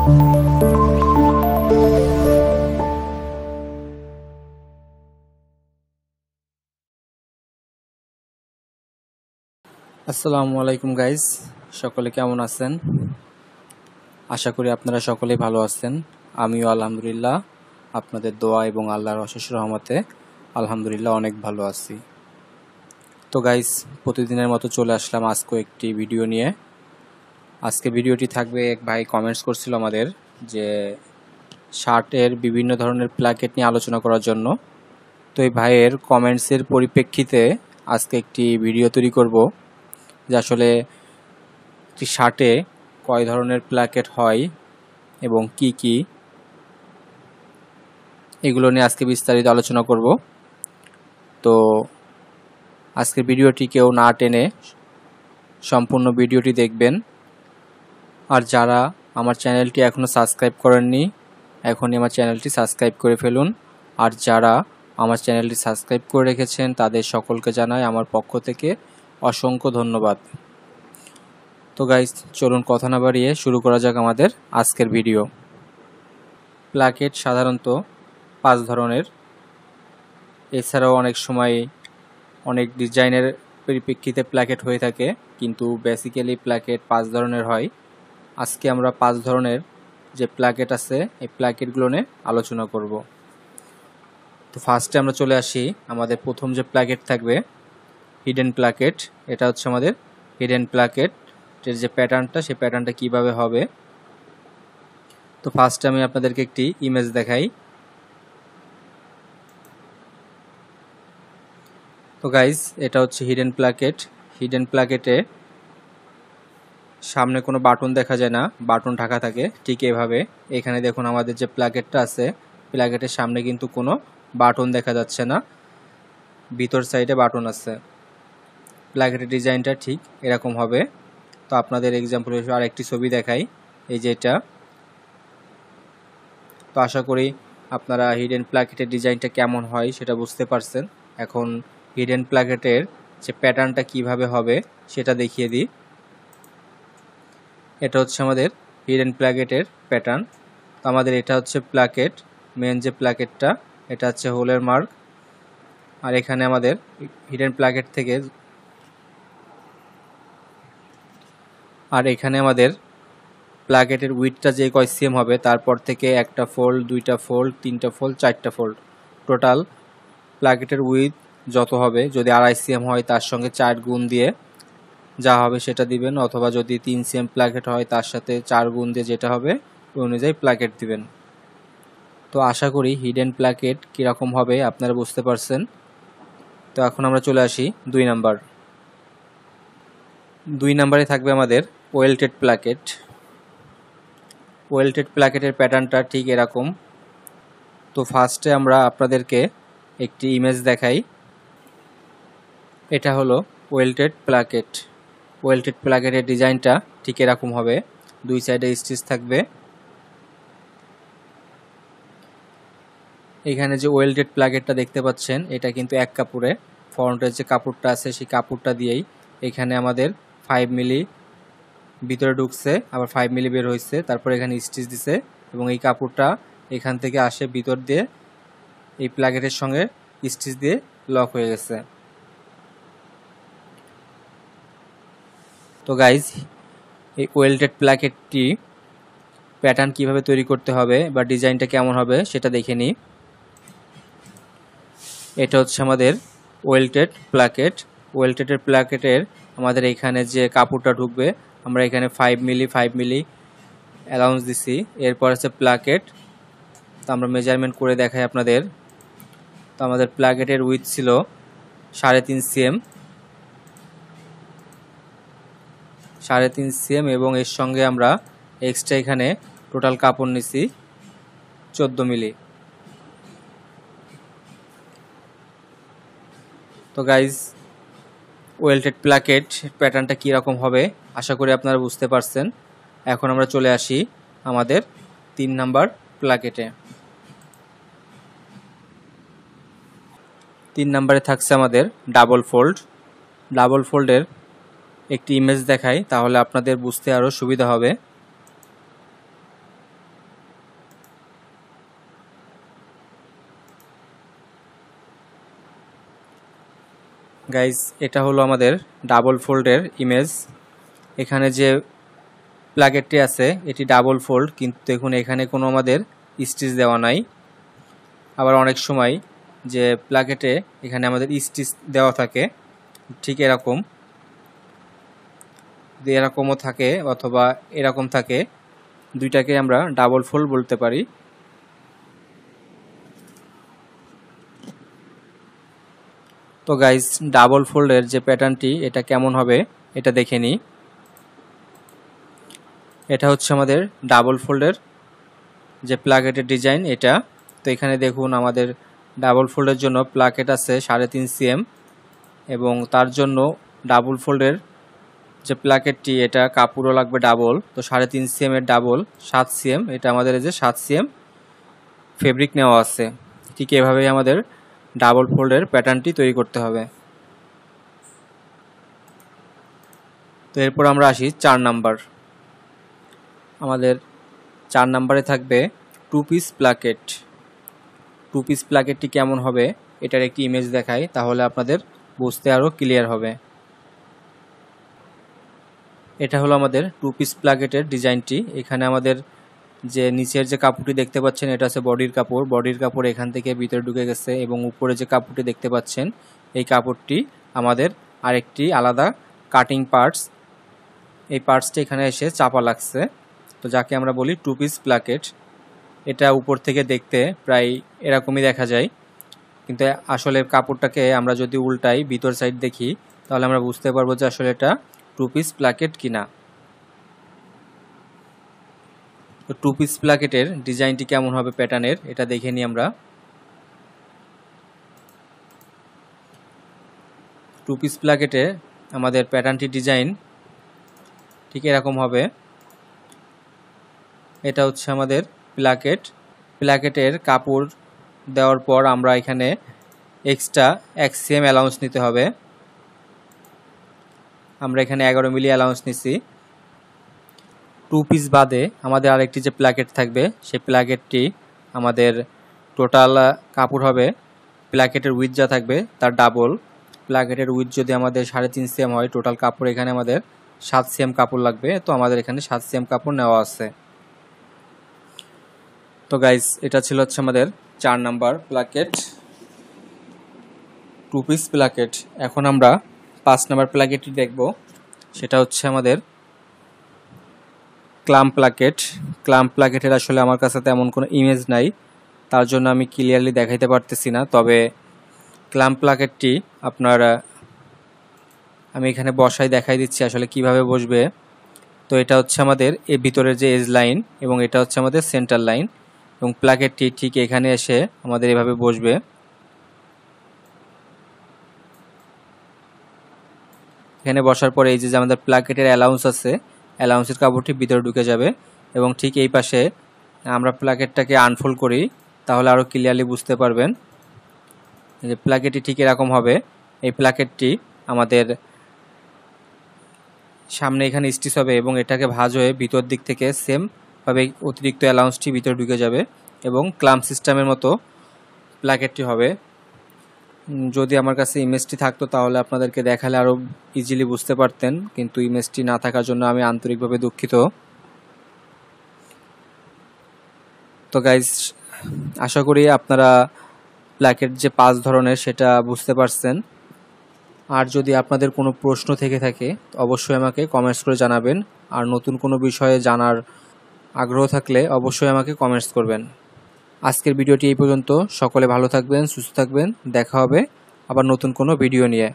আসসালামু আলাইকুম গাইজ, সকলে কেমন আছেন? আশা করি আপনারা সকলেই ভালো আছেন। আমিও আলহামদুলিল্লাহ আপনাদের দোয়া এবং আল্লাহর অশেষ রহমতে আলহামদুলিল্লাহ অনেক ভালো আছি। তো গাইজ, প্রতিদিনের মতো চলে আসলাম আজকে একটি ভিডিও নিয়ে। আজকে ভিডিওটি থাকবে, এক ভাই কমেন্টস করছিল আমাদের যে শার্টের বিভিন্ন ধরনের প্লাকেট নিয়ে আলোচনা করার জন্য। তো এই ভাইয়ের কমেন্টসের পরিপ্রেক্ষিতে আজকে একটি ভিডিও তৈরি করব যে আসলে একটি শার্টে কয় ধরনের প্লাকেট হয় এবং কি কি, এগুলো নিয়ে আজকে বিস্তারিত আলোচনা করব। তো আজকের ভিডিওটি কেউ না টেনে সম্পূর্ণ ভিডিওটি দেখবেন। আর যারা আমার চ্যানেলটি এখনও সাবস্ক্রাইব করেননি, এখনই আমার চ্যানেলটি সাবস্ক্রাইব করে ফেলুন। আর যারা আমার চ্যানেলটি সাবস্ক্রাইব করে রেখেছেন তাদের সকলকে জানাই আমার পক্ষ থেকে অসংখ্য ধন্যবাদ। তো গাইস, চলুন কথা না বাড়িয়ে শুরু করা যাক আমাদের আজকের ভিডিও। প্লাকেট সাধারণত 5 ধরনের, এছাড়াও অনেক সময় অনেক ডিজাইনের পরিপ্রেক্ষিতে প্লাকেট হয়ে থাকে, কিন্তু বেসিক্যালি প্লাকেট 5 ধরনের হয়। আজকে আমরা 5 ধরনের যে প্লাকেট আছে এই প্লাকেটগুলো নিয়ে আলোচনা করব। তো ফার্স্টে আমরা চলে আসি, আমাদের প্রথম যে প্লাকেট থাকবে হিডেন প্লাকেট। এটা হচ্ছে আমাদের হিডেন প্লাকেট এর যে প্যাটার্নটা, সেই প্যাটার্নটা কিভাবে হবে। তো ফার্স্টে আমি আপনাদেরকে একটি ইমেজ দেখাই। তো গাইজ, এটা হচ্ছে হিডেন প্লাকেট। হিডেন প্লাকেটে সামনে কোনো বাটন দেখা যায় না, বাটন ঢাকা থাকে। ঠিক এভাবে এখানে দেখুন আমাদের যে প্লাকেটটা আছে, প্লাকেটের সামনে কিন্তু কোনো বাটন দেখা যাচ্ছে না, ভিতর সাইডে বাটন আছে। প্লাকেটের ডিজাইনটা ঠিক এরকম হবে। তো আপনাদের এক্সাম্পল হিসেবে আরেকটি ছবি দেখাই, এই যে এটা। তো আশা করি আপনারা হিডেন প্লাকেটের ডিজাইনটা কেমন হয় সেটা বুঝতে পারছেন। এখন হিডেন প্লাকেটের যে প্যাটার্নটা কিভাবে হবে সেটা দেখিয়ে দিই। এটা হচ্ছে আমাদের হিডেন প্লাকেটের প্যাটার্ন। তো আমাদের এটা হচ্ছে প্লাকেট, মেন যে প্লাকেটটা, এটা হচ্ছে হোলের মার্ক। আর এখানে আমাদের হিডেন প্লাকেট থেকে প্লাকেটের উইডথটা যে কয় সিএম হবে, তারপর থেকে একটা ফোল্ড, দুইটা ফোল্ড, তিনটা ফোল্ড, চারটা ফোল্ড, টোটাল প্লাকেটের উইথ যত হবে, যদি 2.5 সিএম হয় তার সঙ্গে 4 গুণ দিয়ে যা হবে সেটা দিবেন, অথবা যদি 3 সিএম প্লাকেট হয় তার সাথে 4 গুণ দিয়ে যেটা হবে ওই অনুযায়ী প্লাকেট দিবেন। তো আশা করি হিডেন প্লাকেট কীরকম হবে আপনারা বুঝতে পারছেন। তো এখন আমরা চলে আসি 2 নাম্বার। 2 নাম্বারে থাকবে আমাদের ওয়েল্টেড প্লাকেট। ওয়েল্টেড প্লাকেটের প্যাটার্নটা ঠিক এরকম। তো ফার্স্টে আমরা আপনাদেরকে একটি ইমেজ দেখাই। এটা হলো ওয়েল্টেড প্লাকেট। ওয়েল্টেড প্লাকেটের ডিজাইনটা ঠিক এরকম হবে, 2 সাইডে স্টিচ থাকবে। এখানে যে ওয়েল্টেড প্লাকেটটা দেখতে পাচ্ছেন এটা কিন্তু এক কাপড়ে, ফ্রন্টের যে কাপড়টা আছে সেই কাপড়টা দিয়েই এখানে আমাদের 5 মিলি ভিতরে ঢুকছে, আবার 5 মিলি বের হয়েছে, তারপর এখানে স্টিচ দিছে এবং এই কাপড়টা এখান থেকে আসে ভিতর দিয়ে এই প্লাকেটের সঙ্গে স্টিচ দিয়ে লক হয়ে গেছে। তো গাইজ, এই ওয়েল্টেড প্লাকেটটি প্যাটার্ন কিভাবে তৈরি করতে হবে বা ডিজাইনটা কেমন হবে সেটা দেখে নিই। এটা হচ্ছে আমাদের ওয়েল্টেড প্লাকেট। ওয়েল্টেডের প্লাকেটের আমাদের এখানে যে কাপড়টা ঢুকবে, আমরা এখানে 5 মিলি অ্যালাউন্স দিছি। এরপর আছে প্লাকেট। তো আমরা মেজারমেন্ট করে দেখাই আপনাদের। তো আমাদের প্লাকেটের উইথ ছিল 3.5 সিএম, 3.5 সিএম, এবং এর সঙ্গে আমরা এক্সট্রা এখানে টোটাল কাপড় নিছি 14 মিলি। তো গাইজ, ওয়েল্টেড প্লাকেট প্যাটার্নটা কীরকম হবে আশা করি আপনারা বুঝতে পারছেন। এখন আমরা চলে আসি আমাদের 3 নাম্বার প্লাকেটে। 3 নাম্বারে থাকছে আমাদের ডাবল ফোল্ড। ডাবল ফোল্ডের একটি ইমেজ দেখাই, তাহলে আপনাদের বুঝতে আরও সুবিধা হবে। গাইজ এটা হলো আমাদের ডাবল ফোল্ডের ইমেজ। এখানে যে প্লাগেটটি আছে এটি ডাবল ফোল্ড, কিন্তু দেখুন এখানে কোনো আমাদের স্টিচ দেওয়া নাই। আবার অনেক সময় যে প্লাগেটে এখানে আমাদের স্টিচ দেওয়া থাকে, ঠিক এরকমও থাকে অথবা এরকম থাকে, দুইটাকে আমরা ডাবল ফোল্ড বলতে পারি। তো গাইজ ডাবল ফোল্ডের যে প্যাটার্নটি এটা কেমন হবে এটা দেখে নিই। এটা হচ্ছে আমাদের ডাবল ফোল্ডের যে প্লাকেটের ডিজাইন এটা। তো এখানে দেখুন আমাদের ডাবল ফোল্ডের জন্য প্লাকেট আছে 3.5 cm, এবং তার জন্য ডাবল ফোল্ডের যে প্লাকেটটি এটা কাপড়ও লাগবে ডাবল। তো 3.5 cm এর ডাবল 7 cm, এটা আমাদের এই যে 7 cm ফেব্রিক নেওয়া আছে। ঠিক এভাবেই আমাদের ডাবল ফোল্ডের প্যাটার্নটি তৈরি করতে হবে। তো এরপর আমরা আসি 4 নাম্বার। আমাদের 4 নাম্বারে থাকবে 2 পিস প্লাকেট। 2 পিস প্লাকেটটি কেমন হবে এটার একটি ইমেজ দেখাই, তাহলে আপনাদের বুঝতে আরও ক্লিয়ার হবে। এটা হলো আমাদের 2 পিস প্লাকেটের ডিজাইনটি। এখানে আমাদের যে নিচের যে কাপড়টি দেখতে পাচ্ছেন এটা হচ্ছে বডির কাপড়। বডির কাপড় এখান থেকে ভিতরে ঢুকে গেছে, এবং উপরে যে কাপড়টি দেখতে পাচ্ছেন এই কাপড়টি আমাদের আরেকটি আলাদা কাটিং পার্টস। এই পার্টসটি এখানে এসে চাপা লাগছে, তো যাকে আমরা বলি 2 পিস প্লাকেট। এটা উপর থেকে দেখতে প্রায় এরকমই দেখা যায়, কিন্তু আসলে কাপড়টাকে আমরা যদি উল্টাই ভিতর সাইড দেখি তাহলে আমরা বুঝতে পারবো যে আসলে এটা 2 পিস প্লাকেট কিনা। তো 2 পিস প্লাকেটের ডিজাইনটি কেমন হবে প্যাটার্নের এটা দেখে নিই আমরা। 2 পিস প্লাকেটে আমাদের প্যাটার্নটি ডিজাইন ঠিক এরকম হবে। এটা হচ্ছে আমাদের প্লাকেট। প্লাকেটের কাপড় দেওয়ার পর আমরা এখানে এক্সট্রা 1 cm অ্যালাউন্স নিতে হবে। আমরা এখানে 11 মিলি অ্যালাউন্স নিছি। 2 পিস বাদে আমাদের আরেকটি যে প্লাকেট থাকবে সেই প্লাকেটটি আমাদের টোটাল কাপড় হবে, প্লাকেটের উইথ যা থাকবে তার ডাবল। প্লাকেটের উইথ যদি আমাদের 3.5 cm হয়, টোটাল কাপড় এখানে আমাদের 7 cm কাপড় লাগবে। তো আমাদের এখানে 7 cm কাপড় নেওয়া আছে। তো গাইজ এটা ছিল হচ্ছে আমাদের 4 নাম্বার প্লাকেট 2 পিস প্লাকেট। এখন আমরা 5 নাম্বার প্লাকেটটি দেখব, সেটা হচ্ছে আমাদের ক্লাম প্লাকেট। ক্লাম প্লাকেটের আসলে আমার কাছে তেমন কোনো ইমেজ নাই, তার জন্য আমি ক্লিয়ারলি দেখাইতে পারতেছি না। তবে ক্লাম প্লাকেটটি আমি এখানে বসাই দেখাই দিচ্ছি আসলে কিভাবে বসবে। তো এটা হচ্ছে আমাদের এই ভিতরের যে এজ লাইন, এবং এটা হচ্ছে আমাদের সেন্টার লাইন, এবং প্লাকেটটি ঠিক এখানে এসে আমাদের এভাবে বসবে। এখানে বসার পরে এই যে আমাদের প্লাকেটের অ্যালাউন্স আছে, অ্যালাউন্সের কাপড়টি ভিতরে ঢুকে যাবে, এবং ঠিক এই পাশে আমরা প্লাকেটটাকে আনফোল্ড করি তাহলে আরও ক্লিয়ারলি বুঝতে পারবেন যে প্লাকেটটি ঠিক এরকম হবে। এই প্লাকেটটি আমাদের সামনে এখানে স্টিচ হবে, এবং এটাকে ভাঁজ হয়ে ভিতর দিক থেকে সেমভাবে অতিরিক্ত অ্যালাউন্সটি ভিতরে ঢুকে যাবে, এবং ক্লাম্প সিস্টেমের মতো প্লাকেটটি হবে। যদি আমার কাছে ইমেজটি থাকতো তাহলে আপনাদেরকে দেখালে আরও ইজিলি বুঝতে পারতেন, কিন্তু ইমেজটি না থাকার জন্য আমি আন্তরিকভাবে দুঃখিত। তো গাইজ আশা করি আপনারা প্লাকেট যে 5 ধরনের সেটা বুঝতে পারছেন। আর যদি আপনাদের কোনো প্রশ্ন থেকে থাকে অবশ্যই আমাকে কমেন্টস করে জানাবেন, আর নতুন কোনো বিষয়ে জানার আগ্রহ থাকলে অবশ্যই আমাকে কমেন্টস করবেন। আজকের ভিডিওটি এই পর্যন্ত। সকলে ভালো থাকবেন, সুস্থ থাকবেন। দেখা হবে আবার নতুন কোনো ভিডিও নিয়ে।